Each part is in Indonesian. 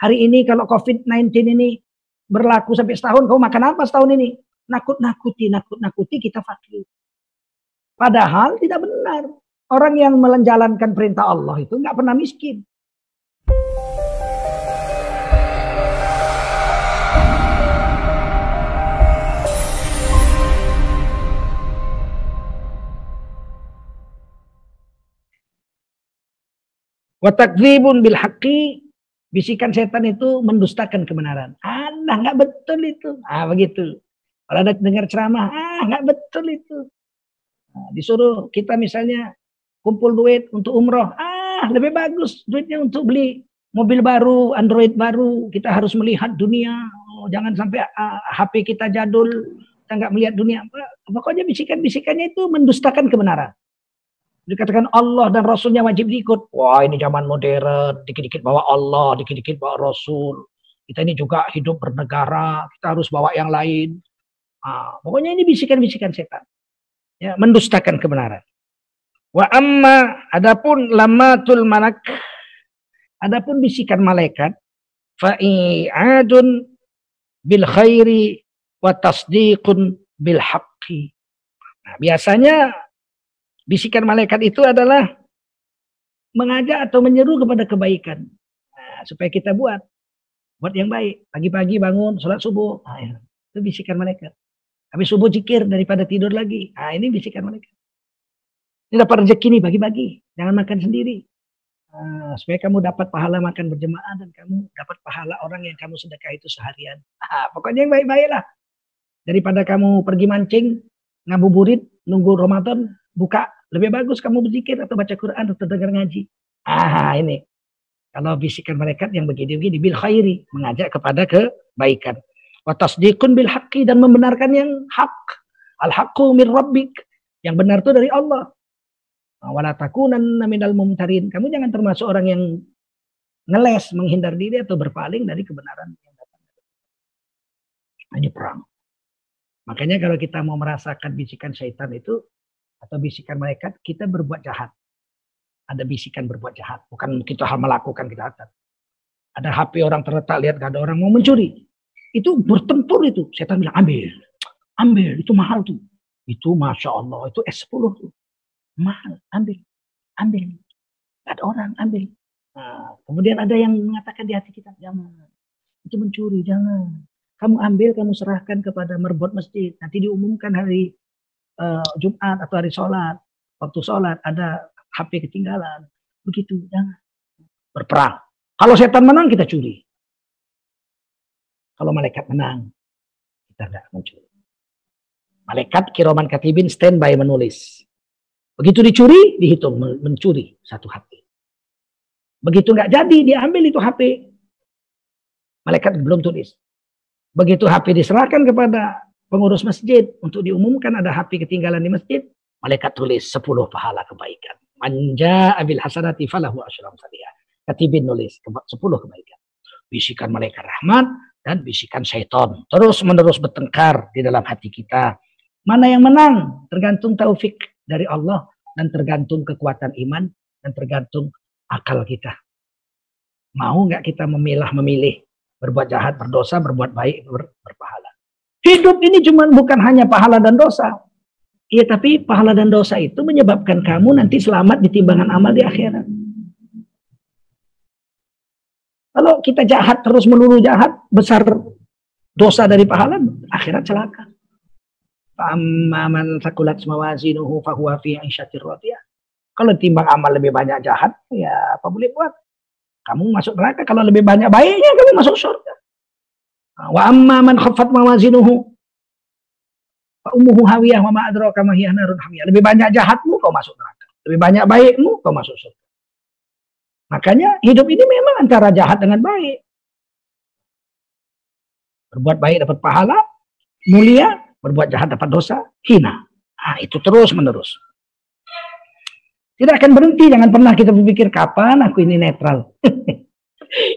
Hari ini kalau COVID-19 ini berlaku sampai setahun, kamu makan apa setahun ini? Nakut-nakuti kita fakir. Padahal tidak benar. Orang yang menjalankan perintah Allah itu nggak pernah miskin. Wa takdzibun bil haqqi, bisikan setan itu mendustakan kebenaran. Nggak betul itu. Begitu. Kalau ada dengar ceramah, nggak betul itu. Disuruh kita misalnya kumpul duit untuk umroh. Lebih bagus duitnya untuk beli mobil baru, Android baru. Kita harus melihat dunia. Jangan sampai HP kita jadul. Kita nggak melihat dunia. Pokoknya bisikan-bisikannya itu mendustakan kebenaran. Dikatakan Allah dan Rasulnya wajib diikut. Wah, ini zaman modern, dikit-dikit bawa Allah, dikit-dikit bawa Rasul. Kita ini juga hidup bernegara, kita harus bawa yang lain. Pokoknya ini bisikan-bisikan setan. Ya, mendustakan kebenaran. Wa amma, adapun lamatul malak, adapun bisikan malaikat, fa'i'adun bil khairi wa tasdiqun bil haqqi. Biasanya bisikan malaikat itu adalah mengajak atau menyeru kepada kebaikan. Supaya kita buat yang baik. Pagi-pagi bangun, sholat subuh. Itu bisikan malaikat. Habis subuh zikir daripada tidur lagi. Ini bisikan malaikat. Ini dapat rezeki nih, bagi-bagi. Jangan makan sendiri. Supaya kamu dapat pahala makan berjemaah dan kamu dapat pahala orang yang kamu sedekah itu seharian. Pokoknya yang baik-baiklah. Daripada kamu pergi mancing, ngabuburit, nunggu Ramadan, buka, lebih bagus kamu berzikir atau baca Quran atau dengar ngaji. Ini. Kalau bisikan malaikat yang begini-begini, bil khairi, mengajak kepada kebaikan. Wa tasdiqun bil haqqi, dan membenarkan yang hak. Al haqqu min rabbik, yang benar itu dari Allah. Wala takunanna minal mumtarin, kamu jangan termasuk orang yang ngeles, menghindar diri atau berpaling dari kebenaran yang datang. Ini perang. Makanya kalau kita mau merasakan bisikan syaitan itu atau bisikan malaikat, kita berbuat jahat. Ada bisikan berbuat jahat, bukan kita melakukan kejahatan. Ada HP orang terletak, lihat gak ada orang, mau mencuri. Itu bertempur itu. Setan bilang, ambil, itu mahal tuh. Itu Masya Allah, itu S10 tuh. Mahal, ambil. Gak ada orang, ambil. Kemudian ada yang mengatakan di hati kita, jangan. Itu mencuri, jangan. Kamu ambil, kamu serahkan kepada merbot masjid. Nanti diumumkan hari Jumat atau hari sholat, waktu sholat ada HP ketinggalan, begitu, jangan. Berperang. Kalau setan menang, kita curi. Kalau malaikat menang, kita nggak mencuri. Malaikat kiraman katibin standby menulis. Begitu dicuri, dihitung mencuri satu HP. Begitu nggak jadi, diambil itu HP. Malaikat belum tulis. Begitu HP diserahkan kepada pengurus masjid untuk diumumkan ada HP ketinggalan di masjid, malaikat tulis 10 pahala kebaikan. Manja abil hasanati falahu asyram salihah. Katibin nulis 10 kebaikan. Bisikan malaikat rahmat dan bisikan syaitan terus menerus bertengkar di dalam hati kita. Mana yang menang? Tergantung taufik dari Allah dan tergantung kekuatan iman dan tergantung akal kita. Mau nggak kita memilih berbuat jahat, berdosa, berbuat baik, berpahala. Hidup ini bukan hanya pahala dan dosa. Iya, tapi pahala dan dosa itu menyebabkan kamu nanti selamat di timbangan amal di akhirat. Kalau kita jahat, terus melulu jahat, besar dosa dari pahala, akhirat celaka. Fa'amman thaqulat mawazinuhu fahuwa fi 'ishatir radiyah. Kalau timbang amal lebih banyak jahat, ya apa boleh buat? Kamu masuk neraka. Kalau lebih banyak baiknya, kamu masuk surga. Wa amma man khaffat mawazinuhu fa ummuhu hawiyah wa ma adraka ma hiya narun hamiyah. Lebih banyak jahatmu kau masuk neraka. Lebih banyak baikmu kau masuk surga. Makanya hidup ini memang antara jahat dengan baik. Berbuat baik dapat pahala, mulia, berbuat jahat dapat dosa, hina. Itu terus menerus. Tidak akan berhenti, jangan pernah kita berpikir kapan aku ini netral.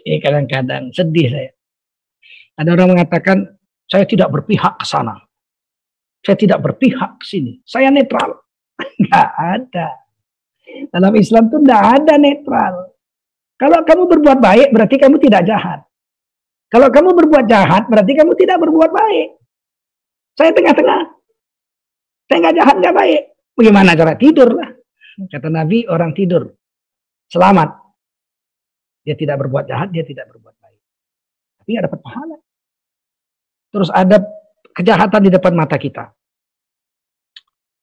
Ini kadang-kadang sedih saya. Ada orang mengatakan, saya tidak berpihak ke sana. Saya tidak berpihak ke sini. Saya netral. Nggak ada. Dalam Islam itu nggak ada netral. Kalau kamu berbuat baik, berarti kamu tidak jahat. Kalau kamu berbuat jahat, berarti kamu tidak berbuat baik. Saya tengah-tengah. Saya nggak jahat, nggak baik. Bagaimana cara tidur lah? Kata Nabi, orang tidur selamat. Dia tidak berbuat jahat, dia tidak berbuat baik. Tapi nggak dapat pahala. Terus ada kejahatan di depan mata kita.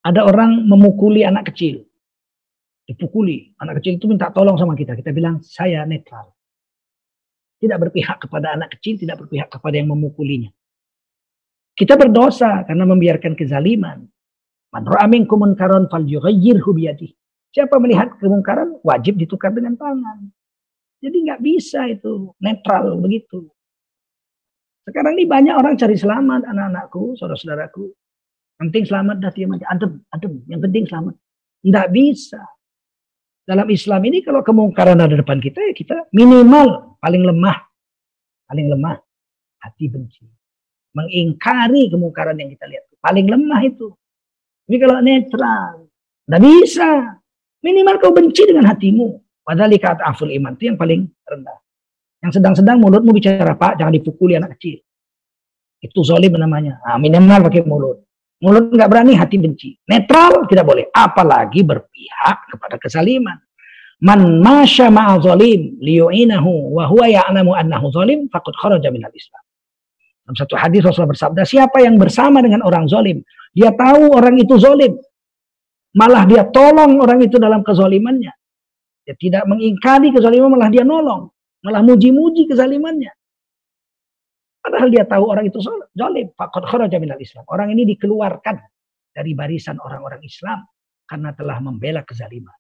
Ada orang memukuli anak kecil. Dipukuli. Anak kecil itu minta tolong sama kita. Kita bilang, saya netral. Tidak berpihak kepada anak kecil, tidak berpihak kepada yang memukulinya. Kita berdosa karena membiarkan kezaliman. Man ra'a minkum munkaran falyughayyirhu biyadihi. Siapa melihat kemungkaran, wajib ditukar dengan tangan. Jadi nggak bisa itu netral begitu. Sekarang ini banyak orang cari selamat, anak-anakku, saudara-saudaraku. Yang penting selamat, dah diam aja, adem. Yang penting selamat. Nggak bisa. Dalam Islam ini kalau kemungkaran ada depan kita, ya kita minimal paling lemah hati benci. Mengingkari kemungkaran yang kita lihat. Paling lemah itu. Tapi kalau netral, nggak bisa. Minimal kau benci dengan hatimu. Padahal kata aful iman itu yang paling rendah. Yang sedang-sedang mulutmu bicara, Pak, jangan dipukuli anak kecil. Itu zalim namanya. Nah, minimal pakai mulut. Mulut nggak berani, hati benci. Netral tidak boleh. Apalagi berpihak kepada kezaliman. Man masya ma'a zalim liyu'inahu wa huwa ya'lamu annahu zalim faqad kharaja minal Islam. Dalam satu hadis Rasulullah bersabda, siapa yang bersama dengan orang zalim, dia tahu orang itu zalim, malah dia tolong orang itu dalam kezalimannya. Dia tidak mengingkari kezaliman, malah dia nolong, malah muji-muji kezalimannya. Padahal dia tahu orang itu zalim, faqad kharaja minal Islam. Orang ini dikeluarkan dari barisan orang-orang Islam karena telah membela kezaliman.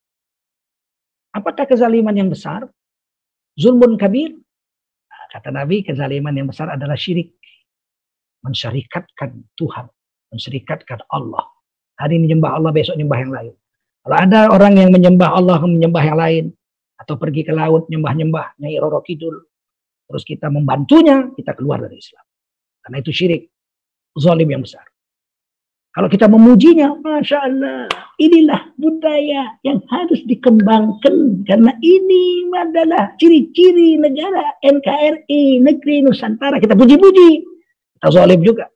Apakah kezaliman yang besar? Zulmun kabir? Nah, kata Nabi, kezaliman yang besar adalah syirik. Mensyarikatkan Tuhan. Mensyarikatkan Allah. Hari ini menyembah Allah, besok menyembah yang lain. Kalau ada orang yang menyembah Allah, menyembah yang lain. Atau pergi ke laut, nyembah-nyembah, Nyai Roro Kidul. Terus kita membantunya, kita keluar dari Islam. Karena itu syirik. Zalim yang besar. Kalau kita memujinya, Masya Allah, inilah budaya yang harus dikembangkan. Karena ini adalah ciri-ciri negara NKRI, negeri Nusantara. Kita puji-puji, kita zalim juga.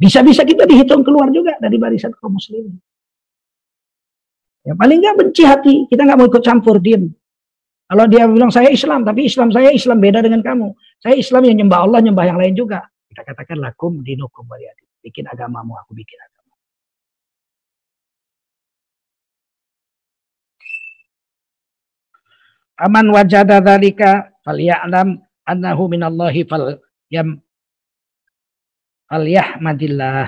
Bisa-bisa kita dihitung keluar juga dari barisan kaum muslimin. Yang paling nggak benci hati, kita nggak mau ikut campur, diam. Kalau dia bilang saya Islam, tapi Islam saya Islam beda dengan kamu. Saya Islam yang nyembah Allah, nyembah yang lain juga. Kita katakan lakum dinukum waliyadin. Bikin agamamu, aku bikin agama. Aman wajada dzalika falya'lam annahu minallahi falyahmadillah.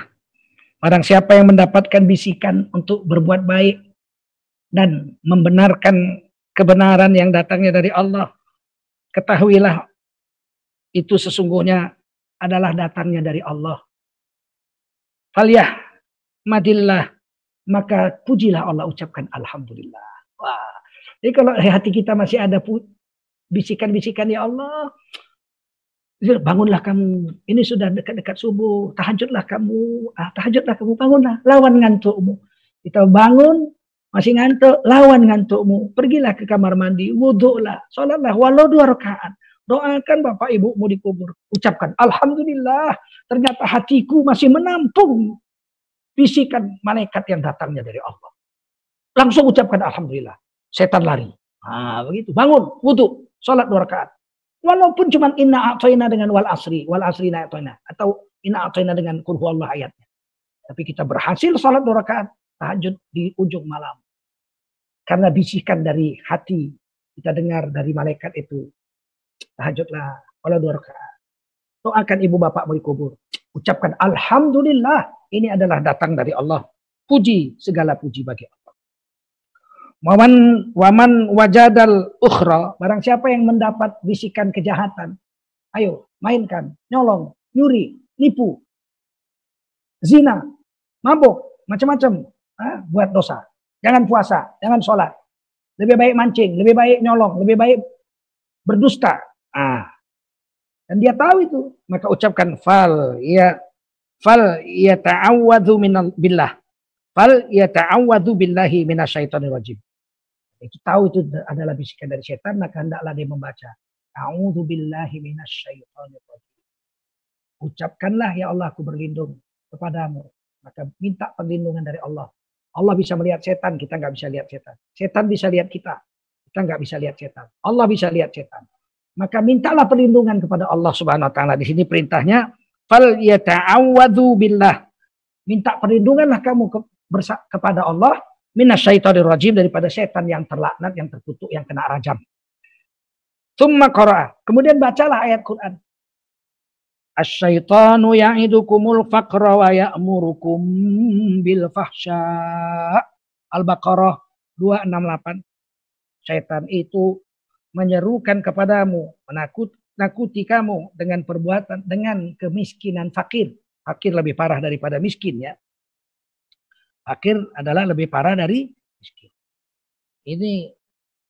Barang siapa yang mendapatkan bisikan untuk berbuat baik dan membenarkan kebenaran yang datangnya dari Allah, ketahuilah itu sesungguhnya adalah datangnya dari Allah. Falyahmadillah, maka pujilah Allah, ucapkan alhamdulillah. Wah. Jadi kalau hati kita masih ada bisikan-bisikan, ya Allah, bangunlah kamu, ini sudah dekat-dekat subuh, tahajudlah kamu, bangunlah, lawan ngantukmu. Kita bangun, masih ngantuk, lawan ngantukmu, pergilah ke kamar mandi, wudhulah, sholatlah, walau 2 rakaat. Doakan bapak ibumu dikubur. Ucapkan alhamdulillah, ternyata hatiku masih menampung bisikan malaikat yang datangnya dari Allah. Langsung ucapkan alhamdulillah. Setan lari. Nah, begitu. Bangun, wudu, sholat 2 rakaat. Walaupun cuma inna a'tayna dengan wal asri na a'tayna, atau inna a'tayna dengan qul huwallahu ayatnya. Tapi kita berhasil sholat 2 rakaat, tahajud di ujung malam. Karena bisikan dari hati kita dengar dari malaikat itu. Tahajudlah, walau 2 rakaat. Doakan ibu bapakmu dikubur. Ucapkan alhamdulillah, ini adalah datang dari Allah. Puji, segala puji bagi Allah. Waman wajadal ukhra, barang siapa yang mendapat bisikan kejahatan, ayo mainkan, nyolong, nyuri, nipu, zina, mabuk, macam-macam, buat dosa. Jangan puasa, jangan sholat. Lebih baik mancing, lebih baik nyolong, lebih baik berdusta. Dan dia tahu itu, maka ucapkan fal yata'awwadzu billah. Fal yata'awwadzu billahi minasyaitonir rajim. Itu tahu itu adalah bisikan dari setan, maka hendaklah dia membaca A'udzubillahi minasyaitonir rajim. Ucapkanlah, ya Allah, aku berlindung kepadamu. Maka minta perlindungan dari Allah. Allah bisa melihat setan, kita nggak bisa lihat setan. Setan bisa lihat kita nggak bisa lihat setan. Allah bisa lihat setan. Maka mintalah perlindungan kepada Allah Subhanahu wa taala. Di sini perintahnya fal yata'awwadzu billah. Minta perlindunganlah kamu kepada Allah minasyaitonir rajim, daripada setan yang terlaknat, yang terkutuk, yang kena rajam. Tsumma qara'a. Kemudian bacalah ayat Quran. Asyaitanu ya'idukumul faqra wa ya'murukum bil fahsya. Al-Baqarah 268. Syaitan itu menyerukan kepadamu, menakuti kamu dengan perbuatan, dengan kemiskinan fakir. Fakir lebih parah daripada miskin, ya. Fakir adalah lebih parah dari miskin. Ini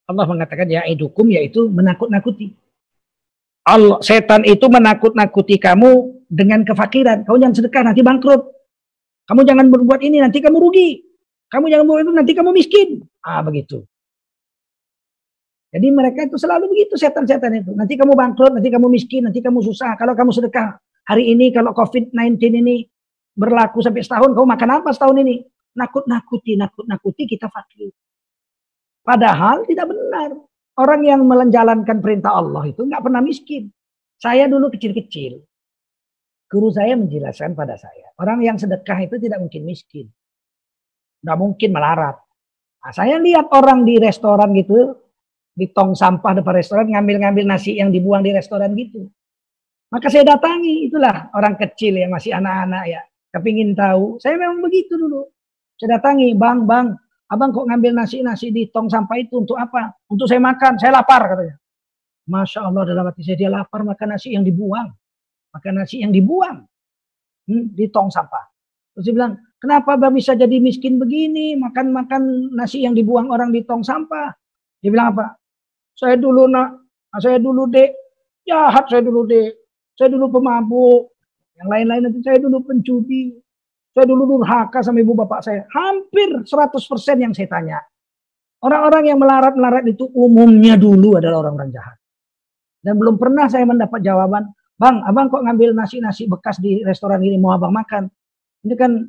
Allah mengatakan ya'idukum, yaitu menakut-nakuti. Setan itu menakut-nakuti kamu dengan kefakiran. Kamu jangan sedekah, nanti bangkrut. Kamu jangan berbuat ini, nanti kamu rugi. Kamu jangan berbuat itu, nanti kamu miskin. Begitu. Jadi mereka itu selalu begitu, setan-setan itu. Nanti kamu bangkrut, nanti kamu miskin, nanti kamu susah. Kalau kamu sedekah hari ini, kalau COVID-19 ini berlaku sampai setahun, kamu makan apa setahun ini? Nakut-nakuti kita fakir. Padahal tidak benar. Orang yang menjalankan perintah Allah itu nggak pernah miskin. Saya dulu kecil-kecil, guru saya menjelaskan pada saya, orang yang sedekah itu tidak mungkin miskin. Nggak mungkin melarat. Nah, saya lihat orang di restoran gitu, di tong sampah depan restoran, ngambil-ngambil nasi yang dibuang di restoran gitu. Maka saya datangi, itulah orang kecil yang masih anak-anak ya, kepingin tahu. Saya memang begitu dulu. Saya datangi, bang, abang kok ngambil nasi di tong sampah itu untuk apa? Untuk saya makan, saya lapar katanya. Masya Allah, dalam hati saya, dia lapar makan nasi yang dibuang. Makan nasi yang dibuang di tong sampah. Terus dia bilang, kenapa bang bisa jadi miskin begini? Makan nasi yang dibuang orang di tong sampah. Dia bilang apa? Saya dulu dek, jahat saya dulu dek. Saya dulu pemabuk. Yang lain-lain itu saya dulu pencuri. Saya dulu durhaka sama ibu bapak saya. Hampir 100% yang saya tanya. Orang-orang yang melarat-melarat itu umumnya dulu adalah orang-orang jahat. Dan belum pernah saya mendapat jawaban, bang, abang kok ngambil nasi-nasi bekas di restoran ini mau abang makan? Ini kan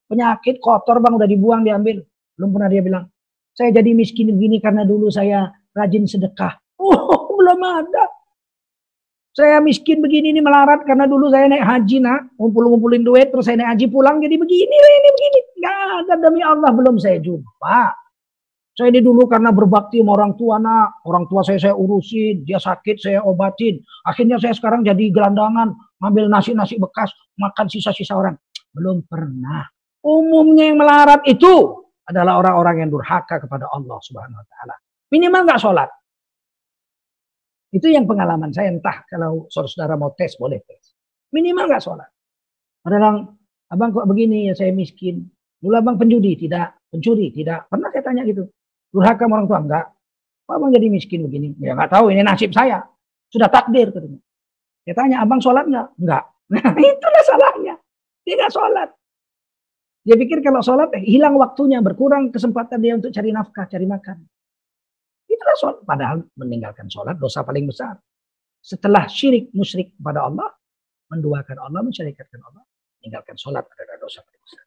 penyakit kotor bang, udah dibuang, diambil. Belum pernah dia bilang, saya jadi miskin begini karena dulu saya rajin sedekah. Belum ada. Saya miskin begini ini melarat karena dulu saya naik haji nak, ngumpulin duit, terus saya naik haji pulang jadi begini. Nggak ada, demi Allah belum saya jumpa. Saya ini dulu karena berbakti sama orang tua nak, orang tua saya urusin, dia sakit saya obatin. Akhirnya saya sekarang jadi gelandangan, ngambil nasi-nasi bekas, makan sisa-sisa orang. Belum pernah. Umumnya yang melarat itu adalah orang-orang yang durhaka kepada Allah Subhanahu wa taala. Minimal nggak sholat. Itu yang pengalaman saya, entah kalau saudara mau tes, boleh tes. Minimal nggak sholat. Padahal, abang kok begini ya, saya miskin. Dulu abang penjudi? Tidak. Pencuri? Tidak. Pernah saya tanya gitu. Durhaka orang tua? Enggak. Kok abang jadi miskin begini? Ya nggak tahu, ini nasib saya. Sudah takdir katanya. Saya tanya, abang sholat nggak? Enggak. Nah itulah salahnya. Dia nggak sholat. Dia pikir kalau sholat hilang waktunya, berkurang kesempatan dia untuk cari nafkah, cari makan. Itulah sholat. Padahal meninggalkan sholat dosa paling besar. Setelah syirik musyrik kepada Allah, menduakan Allah, mensyarikatkan Allah, meninggalkan sholat adalah dosa paling besar.